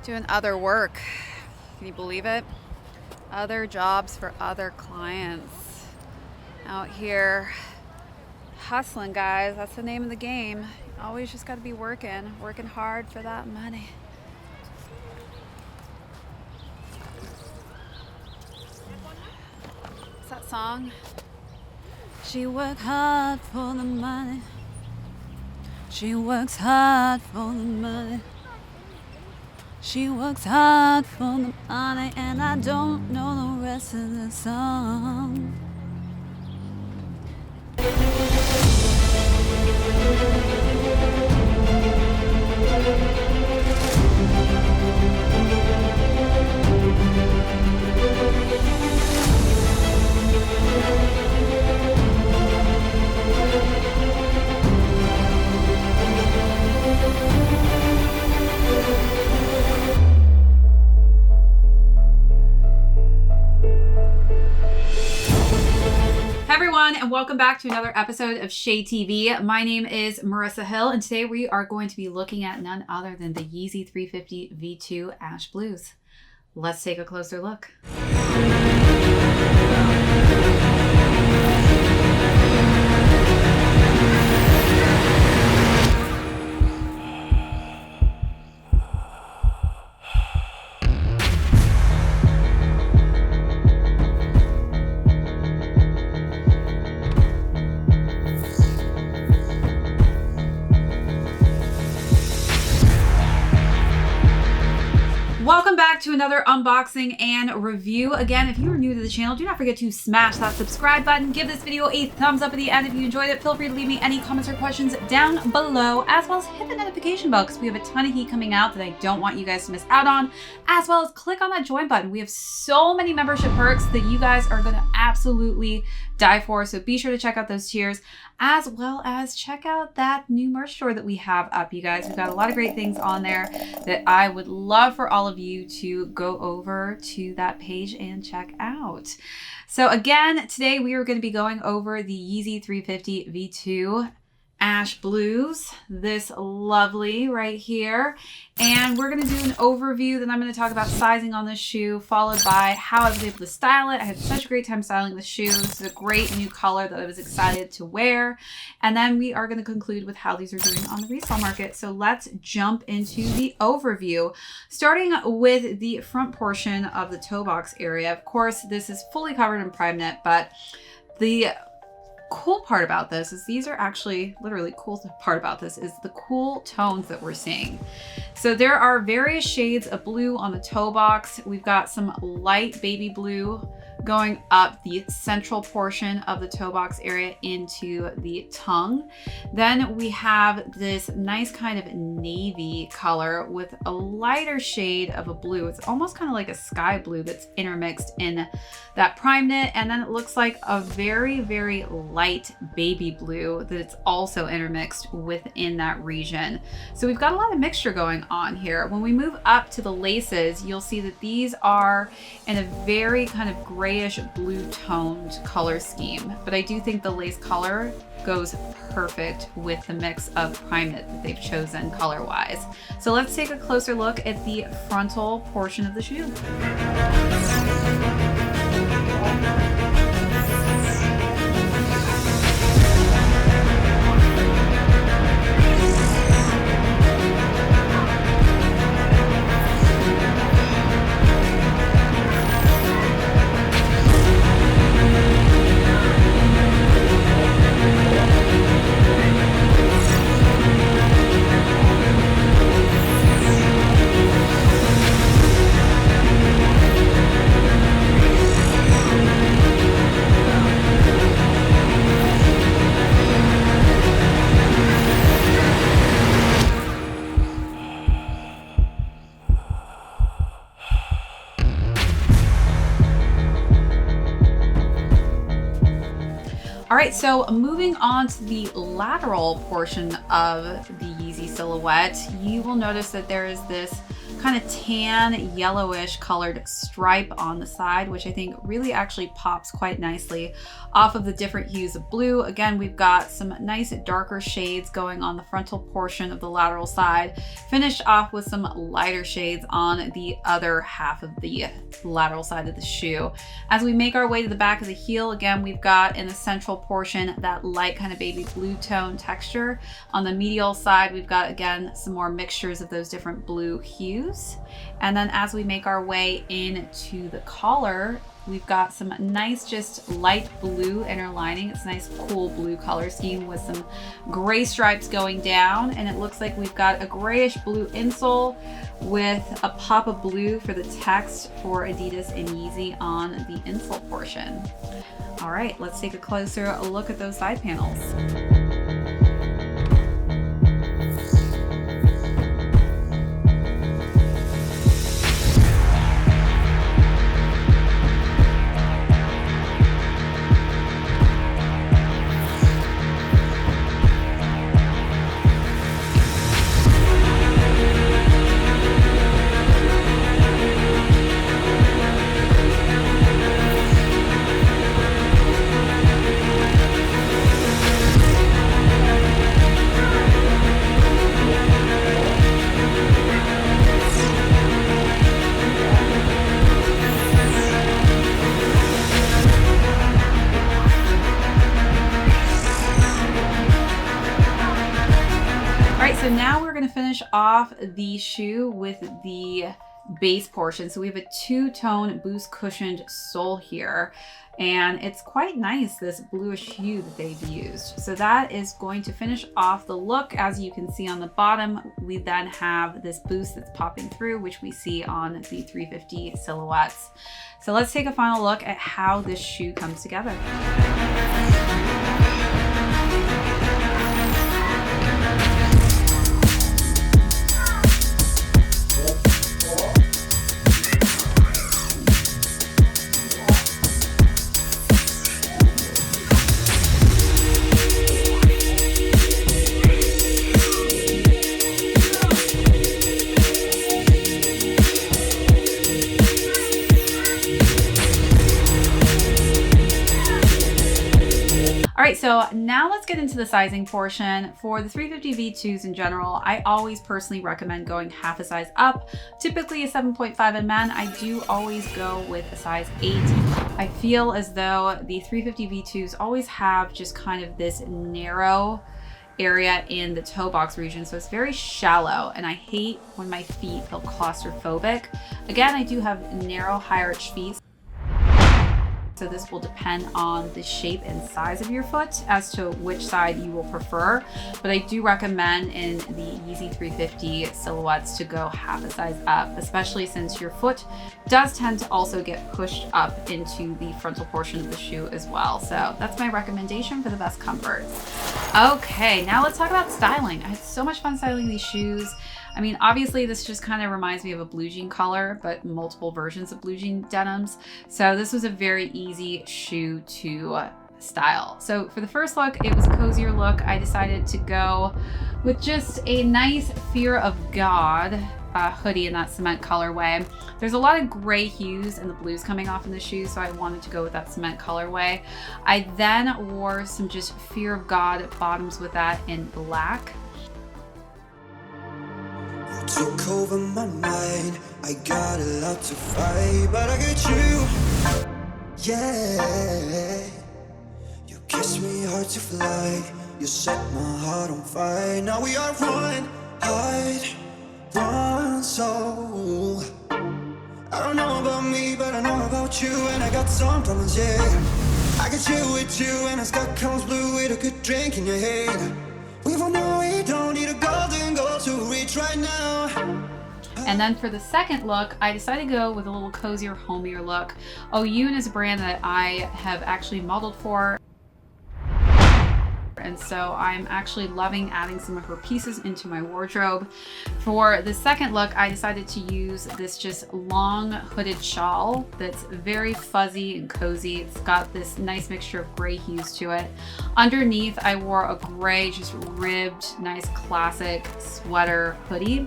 Doing other work. Can you believe it? Other jobs for other clients. Out here hustling, guys. That's the name of the game. Always just got to be working hard for that money. What's that song? She works hard for the money. She works hard for the money. She works hard for the money, and I don't know the rest of the song. And welcome back to another episode of ShadeTV. My name is Marissa Hill, and today we are going to be looking at none other than the Yeezy 350 V2 Ash Blues. Let's take a closer look. Welcome back to another unboxing and review. Again, if you are new to the channel, do not forget to smash that subscribe button. Give this video a thumbs up at the end if you enjoyed it. Feel free to leave me any comments or questions down below, as well as hit the notification bell because we have a ton of heat coming out that I don't want you guys to miss out on, as well as click on that join button. We have so many membership perks that you guys are going to absolutely die for, so be sure to check out those tiers, as well as check out that new merch store that we have up, you guys. We've got a lot of great things on there that I would love for all of you to go over to that page and check out. So again, today we are going to be going over the Yeezy 350 V2 Ash Blues, this lovely right here. And we're going to do an overview, then I'm going to talk about sizing on this shoe, followed by how I was able to style it. I had such a great time styling the shoe. This is a great new color that I was excited to wear. And then we are going to conclude with how these are doing on the resale market. So let's jump into the overview, starting with the front portion of the toe box area. Of course, this is fully covered in Prime Knit, but the cool part about this is these are actually literally cool part about this is the cool tones that we're seeing. So there are various shades of blue on the toe box. We've got some light baby blue going up the central portion of the toe box area into the tongue. Then we have this nice kind of navy color with a lighter shade of a blue. It's almost kind of like a sky blue that's intermixed in that Prime Knit. And then it looks like a very, very light baby blue that's also intermixed within that region. So we've got a lot of mixture going on here. When we move up to the laces, you'll see that these are in a very kind of grayish blue toned color scheme, but I do think the lace color goes perfect with the mix of Prime Knit that they've chosen color wise. So let's take a closer look at the frontal portion of the shoe. All right, so moving on to the lateral portion of the Yeezy silhouette, you will notice that there is this kind of tan yellowish colored stripe on the side, which I think really actually pops quite nicely off of the different hues of blue. Again, we've got some nice darker shades going on the frontal portion of the lateral side, finished off with some lighter shades on the other half of the lateral side of the shoe. As we make our way to the back of the heel, again, we've got in the central portion that light kind of baby blue tone texture. On the medial side, we've got, again, some more mixtures of those different blue hues. And then as we make our way into the collar, we've got some nice just light blue inner lining. It's a nice cool blue color scheme with some gray stripes going down, and it looks like we've got a grayish blue insole with a pop of blue for the text for Adidas and Yeezy on the insole portion. All right, let's take a closer look at those side panels. So now we're going to finish off the shoe with the base portion. So we have a two-tone boost cushioned sole here, and it's quite nice, this bluish hue that they've used. So that is going to finish off the look. As you can see on the bottom, we then have this boost that's popping through, which we see on the 350 silhouettes. So let's take a final look at how this shoe comes together. All right, so now let's get into the sizing portion. For the 350 V2s in general, I always personally recommend going half a size up, typically a 7.5 in men. I do always go with a size 8. I feel as though the 350 V2s always have just kind of this narrow area in the toe box region, so it's very shallow, and I hate when my feet feel claustrophobic. Again, I do have narrow, high arch feet, so this will depend on the shape and size of your foot as to which side you will prefer. But I do recommend in the Yeezy 350 silhouettes to go half a size up, especially since your foot does tend to also get pushed up into the frontal portion of the shoe as well. So that's my recommendation for the best comfort. Okay, now let's talk about styling. I had so much fun styling these shoes. I mean, obviously this just kind of reminds me of a blue jean color, but multiple versions of blue jean denims. So this was a very easy shoe to style. So for the first look, it was a cozier look. I decided to go with just a nice Fear of God hoodie in that cement colorway. There's a lot of gray hues and the blues coming off in the shoe, so I wanted to go with that cement colorway. I then wore some just Fear of God bottoms with that in black. Took over my mind. I got a lot to fight, but I get you. Yeah, you kiss me hard to fly. You set my heart on fire. Now we are one heart, one soul. I don't know about me, but I know about you, and I got some problems, yeah. I got you with you, and it's got comes blue with a good drink in your head. We will know we don't need a golden goal to reach right now. And then for the second look, I decided to go with a little cozier, homier look. Yoon is a brand that I have actually modeled for. And so I'm actually loving adding some of her pieces into my wardrobe. For the second look, I decided to use this just long hooded shawl that's very fuzzy and cozy. It's got this nice mixture of gray hues to it. Underneath, I wore a gray, just ribbed, nice classic sweater hoodie.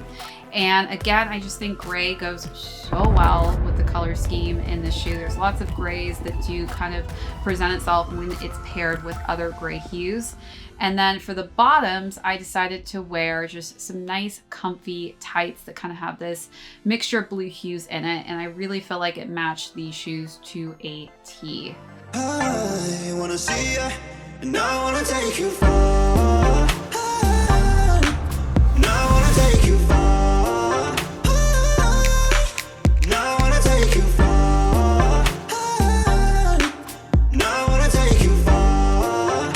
And again, I just think gray goes so well with the color scheme in this shoe. There's lots of grays that do kind of present itself when it's paired with other gray hues. And then for the bottoms, I decided to wear just some nice comfy tights that kind of have this mixture of blue hues in it. And I really feel like it matched these shoes to a T. I wanna see ya, and I wanna take you far. And I wanna take you far. And I wanna take you far. And I wanna take you far.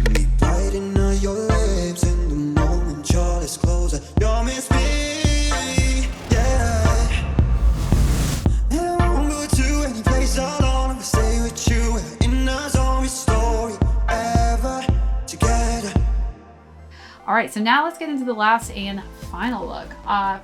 Me biting on your lips in the moment your lips close. You'll miss me. All right, so now let's get into the last and final look.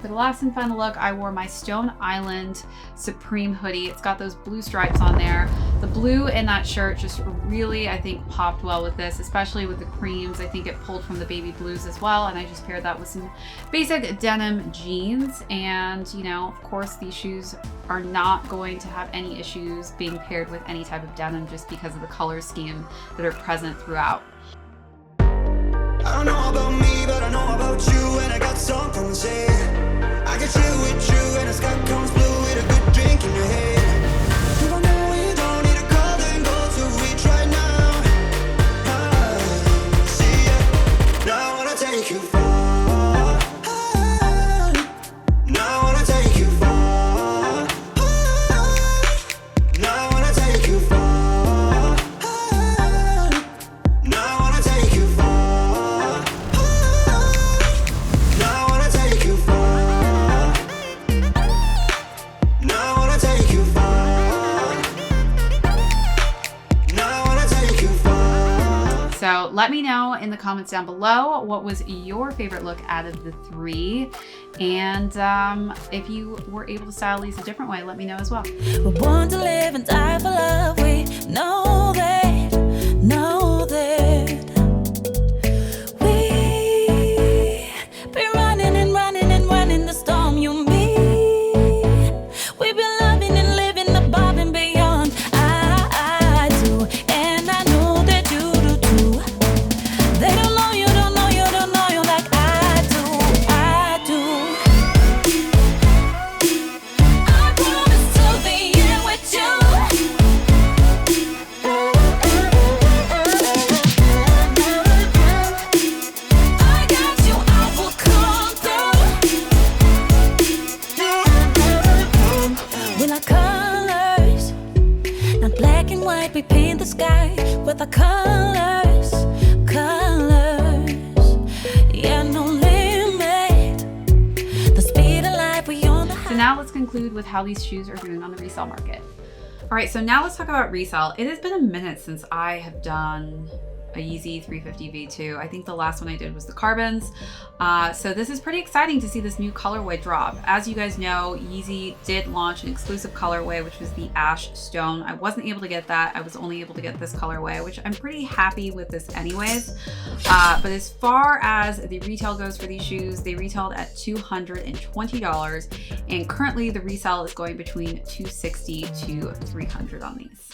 For the last and final look, I wore my Stone Island Supreme hoodie. It's got those blue stripes on there. The blue in that shirt just really, I think, popped well with this, especially with the creams. I think it pulled from the baby blues as well, and I just paired that with some basic denim jeans. And, you know, of course, these shoes are not going to have any issues being paired with any type of denim just because of the color scheme that are present throughout. I don't know about me, but I know about you, and I got something to say. I can chill with you, and the sky comes blue with a good drink in your head. You don't know we don't need a call, then go to reach right now. I see ya, now I wanna take you far. Now I wanna take you far. Now I wanna take you far. Now I wanna take you far. So let me know in the comments down below what was your favorite look out of the three. And if you were able to style these a different way, let me know as well. We're born to live and die for love. We know that, know that. We've been running and running and running the storm, you and me. We've been loving and living above and beyond. I do, and I know that you do too. They don't know you, don't know you, don't know you like I do, I do. I promise to the end with you. I got you, I will come through. We like colors, not black and white. We paint the sky with our colors, colors. Yeah, no limit. The speed of light, we on the high. So now let's conclude with how these shoes are doing on the resale market. All right, so now let's talk about resale. It has been a minute since I have done a Yeezy 350 V2. I think the last one I did was the Carbons. So this is pretty exciting to see this new colorway drop. As you guys know, Yeezy did launch an exclusive colorway, which was the Ash Stone. I wasn't able to get that. I was only able to get this colorway, which I'm pretty happy with this anyways. But as far as the retail goes for these shoes, they retailed at $220, and currently the resale is going between $260 to $300 on these.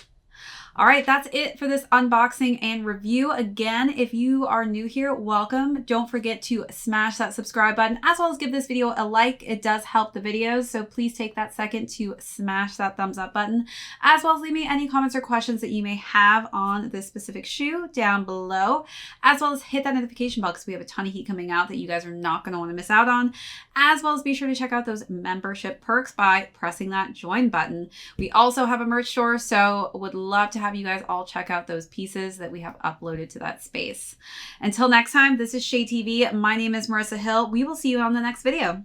All right, that's it for this unboxing and review. Again, if you are new here, welcome. Don't forget to smash that subscribe button, as well as give this video a like. It does help the videos, so please take that second to smash that thumbs up button, as well as leave me any comments or questions that you may have on this specific shoe down below, as well as hit that notification bell because we have a ton of heat coming out that you guys are not going to want to miss out on, as well as be sure to check out those membership perks by pressing that join button. We also have a merch store, so would love to have you guys all check out those pieces that we have uploaded to that space. Until next time, this is ShadeTV. My name is Marissa Hill. We will see you on the next video.